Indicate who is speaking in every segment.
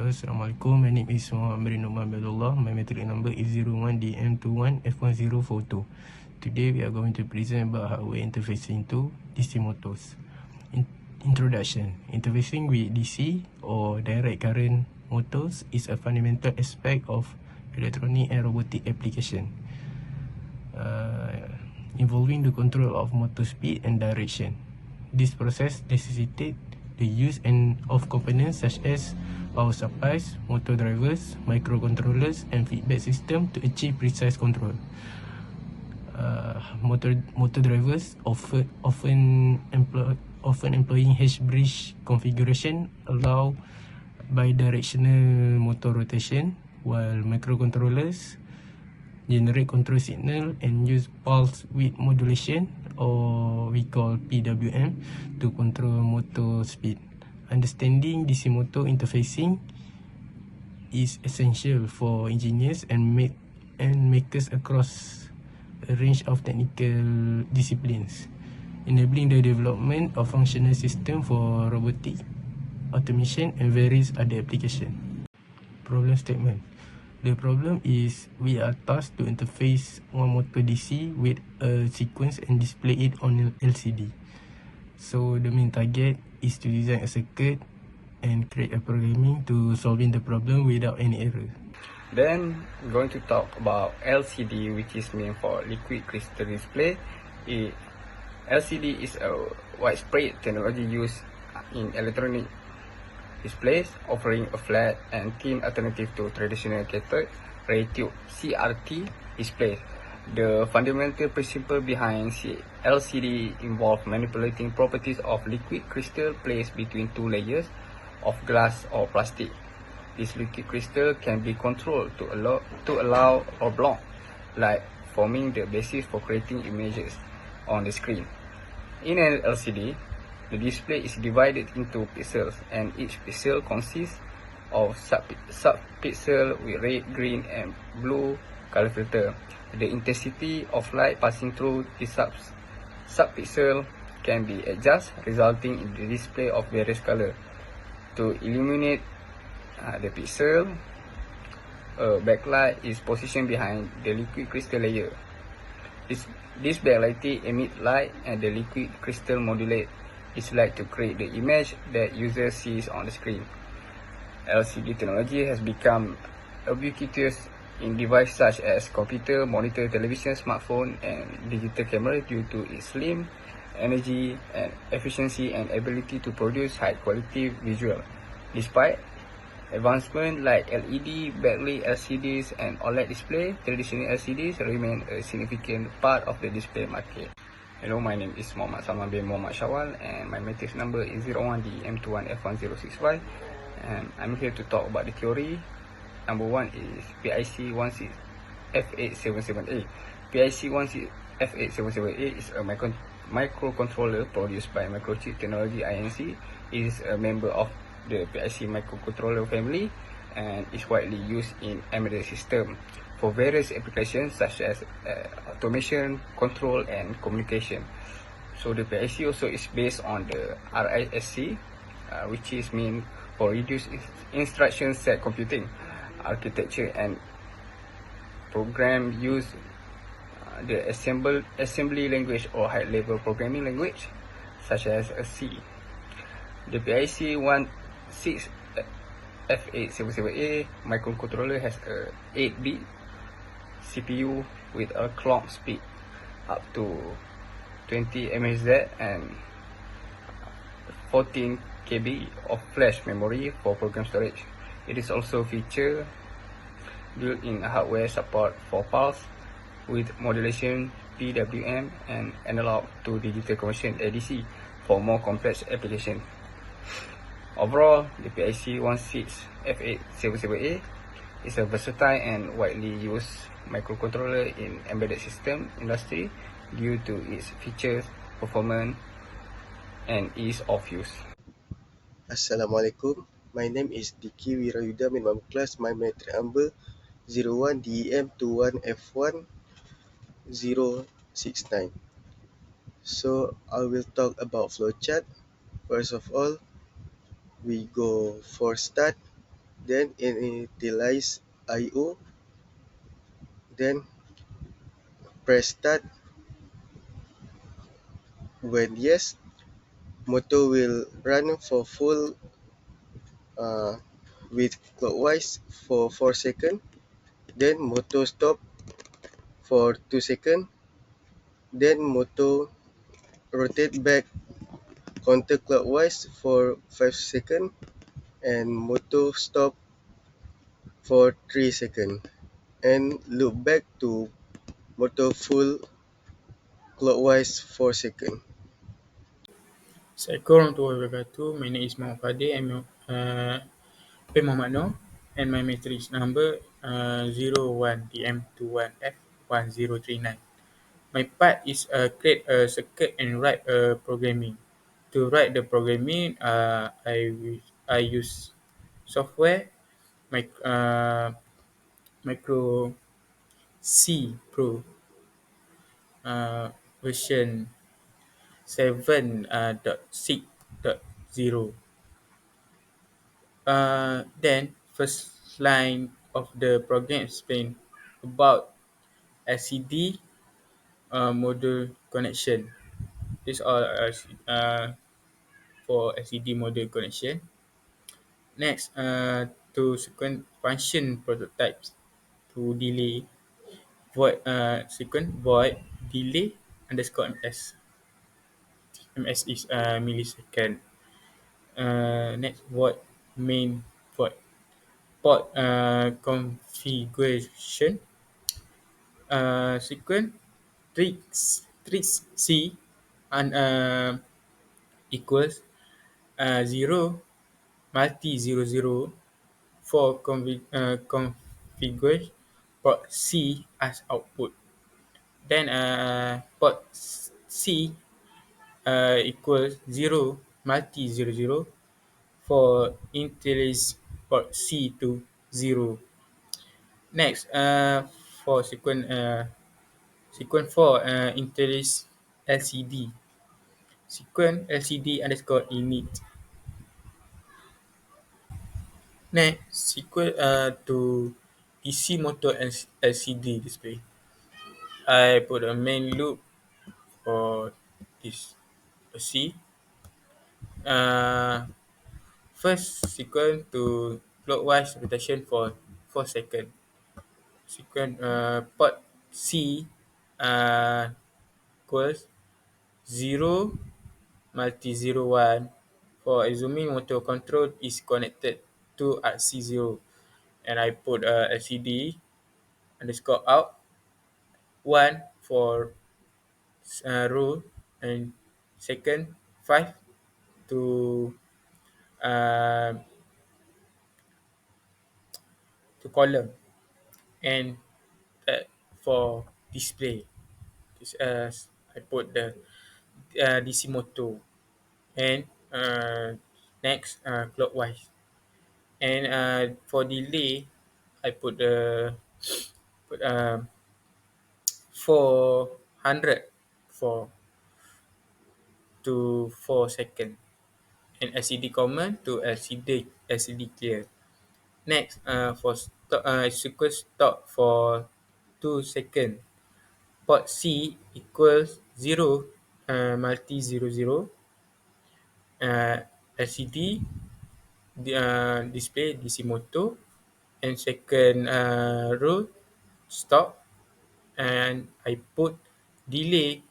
Speaker 1: Assalamualaikum, my name is Muhammad Numan Abdullah. My metric number is 01DM21F1042. Today we are going to present about hardware interfacing to DC motors. Introduction. Interfacing with DC or direct current motors is a fundamental aspect of electronic and robotic application, involving the control of motor speed and direction. This process necessitates the use of components such as power supplies, motor drivers, microcontrollers, and feedback system to achieve precise control. Motor drivers often employing H-bridge configuration allow bidirectional motor rotation, while microcontrollers generate control signal and use pulse width modulation, or we call PWM, to control motor speed. Understanding DC motor interfacing is essential for engineers and makers across a range of technical disciplines, enabling the development of functional system for robotic, automation, and various other applications. Problem statement. The problem is we are tasked to interface one motor DC with a sequence and display it on an LCD. So the main target is to design a circuit and create a programming to solving the problem without any error.
Speaker 2: Then we're going to talk about LCD, which is meant for liquid crystal display. LCD is a widespread technology used in electronic displays, offering a flat and thin alternative to traditional cathode ray tube (CRT) displays. The fundamental principle behind LCD involves manipulating properties of liquid crystal placed between two layers of glass or plastic. This liquid crystal can be controlled to allow oblong light, forming the basis for creating images on the screen. In an LCD, the display is divided into pixels, and each pixel consists of sub-pixel with red, green, and blue color filter. The intensity of light passing through the sub-pixel can be adjusted, resulting in the display of various colors. To illuminate the pixel, a backlight is positioned behind the liquid crystal layer. This backlighting emits light, and the liquid crystal modulates its light to create the image that user sees on the screen. LCD technology has become ubiquitous in devices such as computer, monitor, television, smartphone, and digital camera due to its slim energy and efficiency and ability to produce high-quality visual. Despite advancements like LED, backlit LCDs, and OLED display, traditional LCDs remain a significant part of the display market. Hello, my name is Muhammad Salman bin Muhammad Shawal, and my matrix number is 01DM21F1065, and I'm here to talk about the theory. Number one is PIC16F8778A. PIC16F8778A is a microcontroller produced by Microchip Technology Inc. It is a member of the PIC microcontroller family and is widely used in embedded system for various applications such as automation, control, and communication. So the PIC also is based on the RISC, which is meant for reduced instruction set computing architecture, and program use the assembly language or high level programming language such as C. The PIC16F8778A microcontroller has a 8-bit CPU with a clock speed up to 20 MHz and 14 KB of flash memory for program storage. It is also feature built-in hardware support for pulse width modulation (PWM) and analog to digital conversion (ADC) for more complex applications. Overall, the PIC16F8778A is a versatile and widely used microcontroller in embedded system industry due to its features, performance, and ease of use.
Speaker 3: Assalamualaikum. My name is Diki Wirayuda bin Mamuklas. My matric number 01DEM21F1069. So I will talk about flowchart. First of all, we go for start. then initialize IO, then press start. When yes, motor will run for full uh, with clockwise for 4 seconds, then motor stop for 2 seconds, then motor rotate back counterclockwise for 5 seconds, and motor stop for 3 seconds, and loop back to motor full clockwise 4 seconds.
Speaker 4: Assalamualaikum warahmatullahi wabarakatuh. My name is Muhammad Fadil. I'm bin Muhammad Noor, and my matrix number 01DM21F1039. My part is create a circuit and write a programming. To write the programming, I use software Micro C Pro uh, version 7.6.0. Then first line of the program explain about LCD module connection. This all for LCD module connection. Next, to sequence function prototypes to delay void sequence void delay underscore ms. Ms is millisecond. Next, void main void port configuration sequence tricks C and equals 0 multi 00 for configure port C as output. Then port C equals 0 multi 00 for initialize port C to 0. Next, for sequence for initialize LCD. Sequence LCD underscore init. Next, sequence to DC motor LCD display. I put a main loop for this C. Uh, First sequence to clockwise rotation for 4 seconds. Sequence port C equals 0 multi 01 for assuming motor control is connected to RC0, and I put LCD underscore out 1 for row, and second 5 to uh, column, and for display. This I put the DC motor, and next clockwise, and for delay I put the put 400 for to 4 second, and LCD command to LCD clear. Next, for sequence stop for 2 second. Port C equals 0 multi 00 LCD display DC motor, and second row stop, and I put delay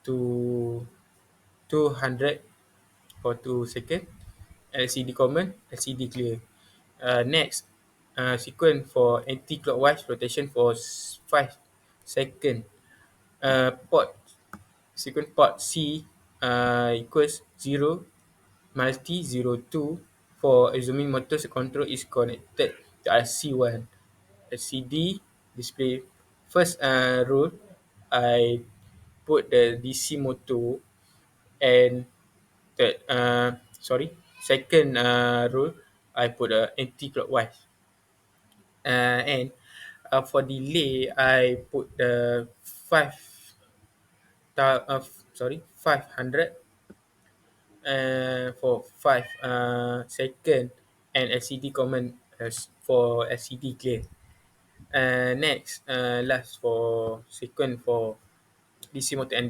Speaker 4: to 200 for 2 second. LCD command, LCD clear. Next, sequence for anti-clockwise rotation for 5 second. Port sequence port C equals 0 multi 02 for assuming motor control is connected to RC1. LCD display first row I put the DC motor, and third second row I put anti-clockwise, and for delay I put the 500 for 5 second, and LCD command for LCD clear. Next, last for sequence for DC motor and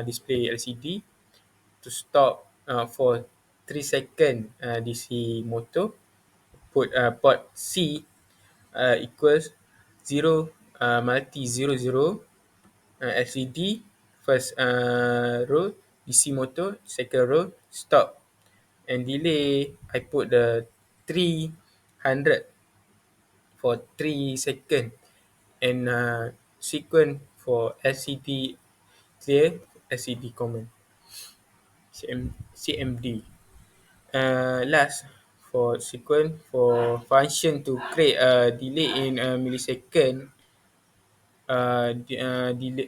Speaker 4: display LCD to stop for 3 second DC motor. Put port C equals 0 multi 00 LCD first row DC motor, second row stop, and delay I put the 300 for 3 second, and sequence for LCD clear, LCD common, CMD. Last for sequence for function to create a delay in a millisecond, delay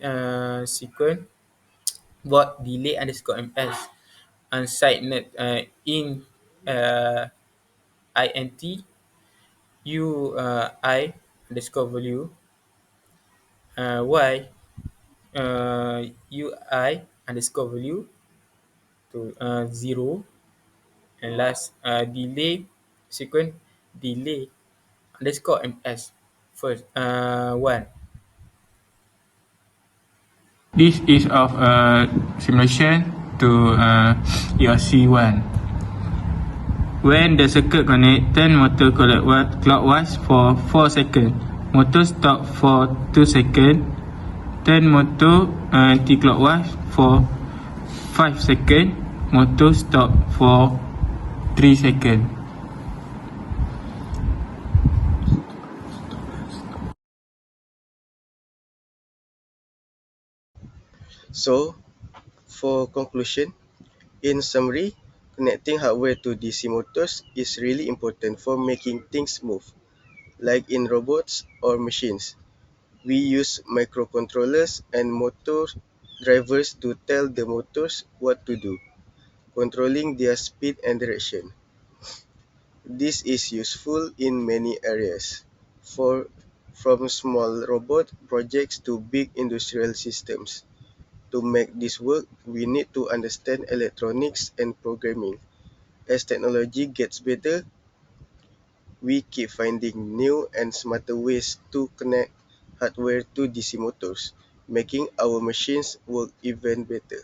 Speaker 4: sequence bot delay underscore ms and side net in int u I underscore value y ui underscore value to 0, and last delay sequence delay underscore ms first 1. This is of simulation to ERC1. When the circuit connected, motor clockwise for 4 seconds. Motor stop for 2 seconds. Then motor anti-clockwise for 5 seconds. Motor stop for 3 seconds.
Speaker 3: So, for conclusion, in summary, connecting hardware to DC motors is really important for making things move. Like in robots or machines, we use microcontrollers and motor drivers to tell the motors what to do, controlling their speed and direction. This is useful in many areas, from small robot projects to big industrial systems. To make this work, we need to understand electronics and programming. As technology gets better, we keep finding new and smarter ways to connect hardware to DC motors, making our machines work even better.